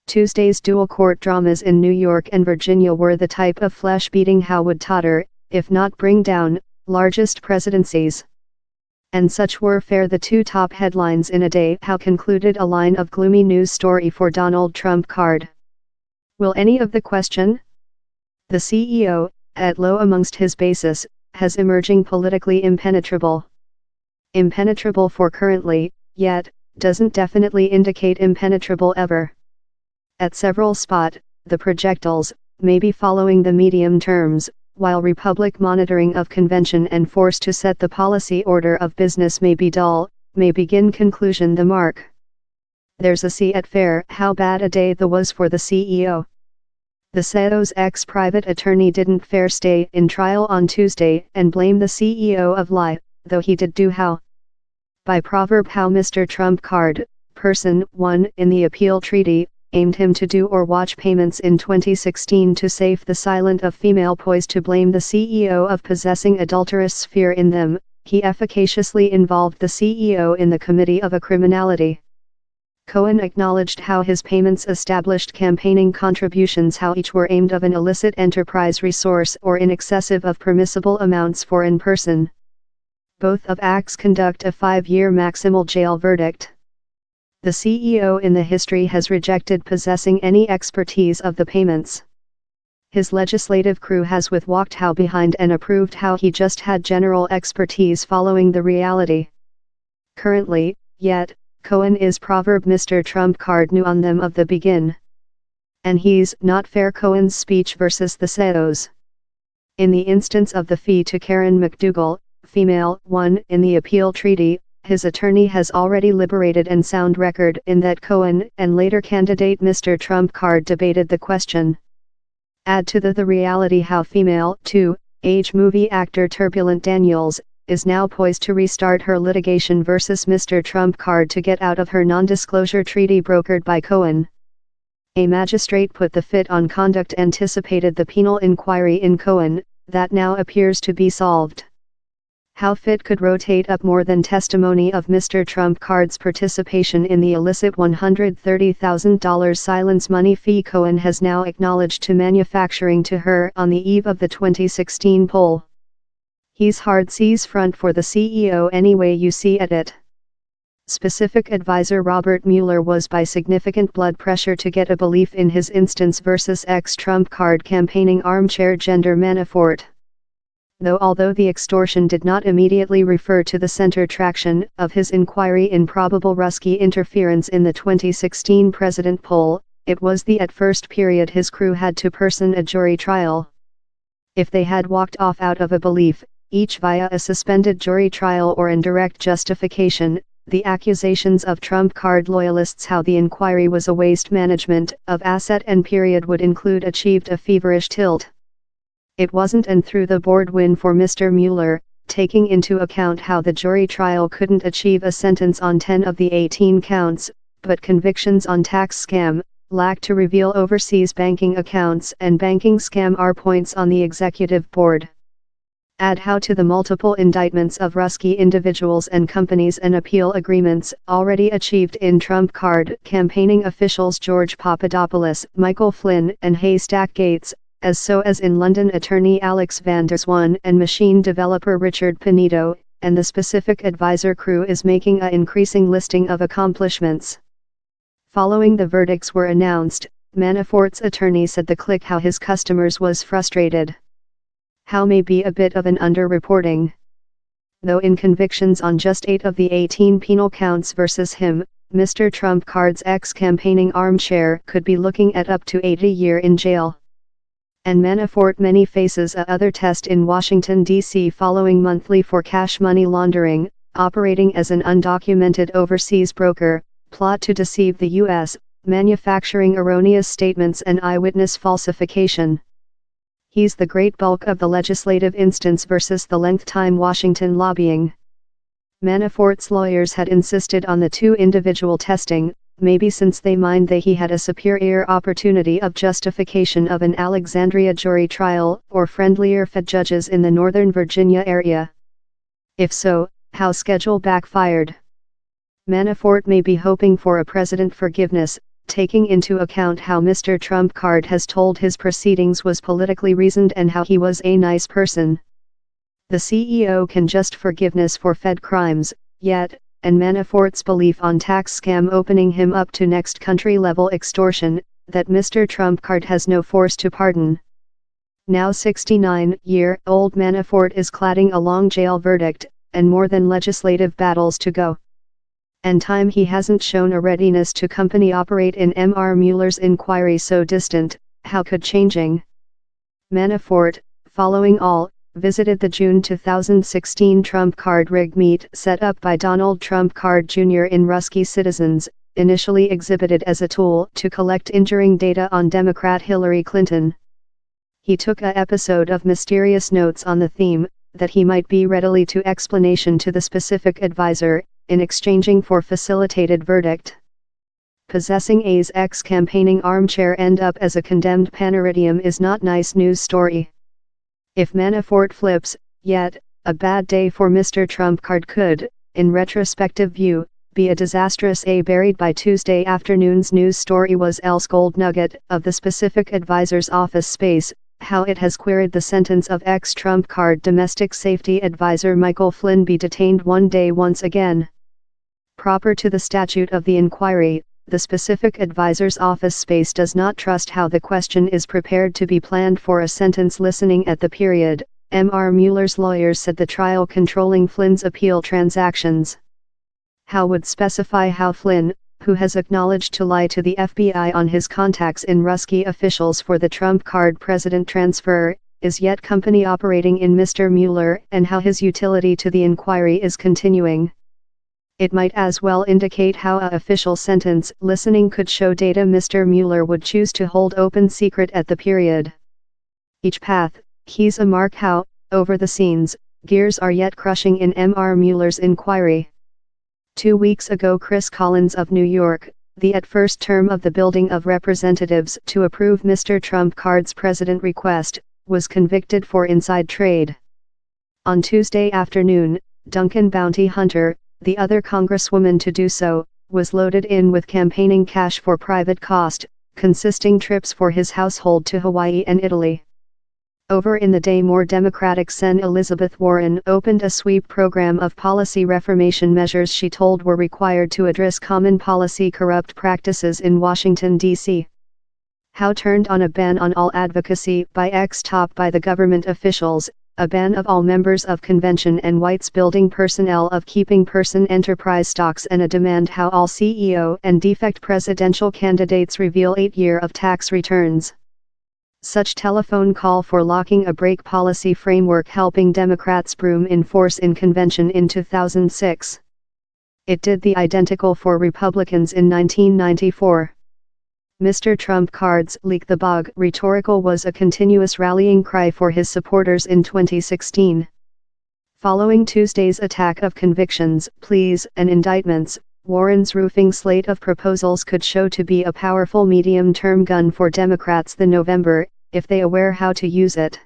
Tuesday's dual court dramas in New York and Virginia were the type of flesh-beating how would totter, if not bring down, largest presidencies. And such were fair the two top headlines in a day. How concluded a line of gloomy news story for Donald Trump card. Will any of the question? The CEO, at low amongst his basis, has emerging politically impenetrable. Impenetrable for currently, yet, doesn't definitely indicate impenetrable ever. At several spot, the projectiles, may be following the medium terms, while Republic monitoring of convention and force to set the policy order of business may be dull, may begin conclusion the mark. There's a C at fair. How bad a day the was for the CEO. The CEO's ex-private attorney didn't fair stay in trial on Tuesday and blame the CEO of lie, though he did do how. By proverb how Mr. Trump card, person 1 in the appeal treaty, aimed him to do or watch payments in 2016 to save the silent of female poised to blame the CEO of possessing adulterous sphere in them, he efficaciously involved the CEO in the committee of a criminality. Cohen acknowledged how his payments established campaigning contributions how each were aimed of an illicit enterprise resource or in excessive of permissible amounts for in person. Both of acts conduct a 5-year maximal jail verdict. The CEO in the history has rejected possessing any expertise of the payments. His legislative crew has walked how behind and approved how he just had general expertise following the reality. Currently, yet, Cohen is proverb Mr. Trump card knew on them of the begin. And he's not fair. Cohen's speech versus the CEO's. In the instance of the fee to Karen McDougal, female 1 in the appeal treaty, his attorney has already liberated and sound record in that Cohen and later candidate Mr. Trump card debated the question. Add to the reality how female 2 age movie actor Turbulent Daniels is now poised to restart her litigation versus Mr. Trump card to get out of her non-disclosure treaty brokered by Cohen. A magistrate put the fit on conduct anticipated the penal inquiry in Cohen, that now appears to be solved. How fit could rotate up more than testimony of Mr. Trump card's participation in the illicit $130,000 silence money fee Cohen has now acknowledged to manufacturing to her on the eve of the 2016 poll. He's hard C's front for the CEO any way you see it. Specific advisor Robert Mueller was by significant blood pressure to get a belief in his instance versus ex-Trump card campaigning armchair gender Manafort. Although the extortion did not immediately refer to the center traction of his inquiry in probable Ruski interference in the 2016 president poll, it was the at first period his crew had to person a jury trial. If they had walked off out of a belief, each via a suspended jury trial or indirect justification, the accusations of Trump card loyalists how the inquiry was a waste management of asset and period would include achieved a feverish tilt. It wasn't and through the board win for Mr. Mueller, taking into account how the jury trial couldn't achieve a sentence on 10 of the 18 counts, but convictions on tax scam, lack to reveal overseas banking accounts and banking scam are points on the executive board. Add how to the multiple indictments of Ruski individuals and companies and appeal agreements already achieved in Trump card campaigning officials George Papadopoulos, Michael Flynn and Haystack Gates, as in London attorney Alex van der Zwaan and machine developer Richard Pinedo, and the specific advisor crew is making an increasing listing of accomplishments. Following the verdicts were announced, Manafort's attorney said the click how his customers was frustrated. How may be a bit of an underreporting. Though in convictions on just 8 of the 18 penal counts versus him, Mr. Trump card's ex-campaigning armchair could be looking at up to 80 years in jail. And Manafort many faces a other test in Washington, D.C. following monthly for cash money laundering, operating as an undocumented overseas broker, plot to deceive the U.S., manufacturing erroneous statements and eyewitness falsification. He's the great bulk of the legislative instance versus the length time Washington lobbying. Manafort's lawyers had insisted on the 2 individual testing, maybe since they mind he had a superior opportunity of justification of an Alexandria jury trial or friendlier Fed judges in the Northern Virginia area. If so, how schedule backfired. Manafort may be hoping for a president forgiveness, taking into account how Mr. Trump Card has told his proceedings was politically reasoned and how he was a nice person. The CEO can just forgiveness for Fed crimes, yet, and Manafort's belief on tax scam opening him up to next country-level extortion, that Mr. Trump Card has no force to pardon. Now 69-year-old Manafort is cladding a long jail verdict, and more than legislative battles to go. And time he hasn't shown a readiness to company operate in M.R. Mueller's inquiry so distant, how could changing? Manafort, following all, visited the June 2016 Trump Card rig meet set up by Donald Trump Card Jr. in Ruski Citizens, initially exhibited as a tool to collect injuring data on Democrat Hillary Clinton. He took a episode of mysterious notes on the theme, that he might be readily to explanation to the specific advisor, in exchanging for facilitated verdict. Possessing A's ex-campaigning armchair end up as a condemned paneridium is not nice news story. If Manafort flips, yet, a bad day for Mr. Trump Card could, in retrospective view, be a disastrous A. Buried by Tuesday afternoon's news story was else gold nugget of the specific advisor's office space, how it has queried the sentence of ex-Trump Card domestic safety advisor Michael Flynn be detained one day once again. Proper to the statute of the inquiry, the specific advisor's office space does not trust how the question is prepared to be planned for a sentence listening at the period, M.R. Mueller's lawyers said the trial controlling Flynn's appeal transactions. How would specify how Flynn, who has acknowledged to lie to the FBI on his contacts in Ruski officials for the Trump Card president transfer, is yet company operating in Mr. Mueller and how his utility to the inquiry is continuing. It might as well indicate how a official sentence listening could show data Mr. Mueller would choose to hold open secret at the period. Each path, he's a mark how, over the scenes, gears are yet crushing in M.R. Mueller's inquiry. 2 weeks ago Chris Collins of New York, the at first term of the Building of Representatives to approve Mr. Trump Card's president request, was convicted for inside trade. On Tuesday afternoon, Duncan Bounty Hunter, the other congresswoman to do so, was loaded in with campaigning cash for private cost, consisting trips for his household to Hawaii and Italy. Over in the day more Democratic Sen. Elizabeth Warren opened a sweep program of policy reformation measures she told were required to address common policy corrupt practices in Washington, D.C. Howe turned on a ban on all advocacy by ex-top by the government officials, a ban of all members of convention and whites building personnel of keeping person enterprise stocks and a demand how all CEO and defect presidential candidates reveal 8-year of tax returns. Such telephone call for locking a break policy framework helping Democrats broom in force in convention in 2006. It did the identical for Republicans in 1994. Mr. Trump Card's leak the bog rhetorical was a continuous rallying cry for his supporters in 2016. Following Tuesday's attack of convictions, pleas, and indictments, Warren's roofing slate of proposals could show to be a powerful medium-term gun for Democrats this November, if they aware how to use it.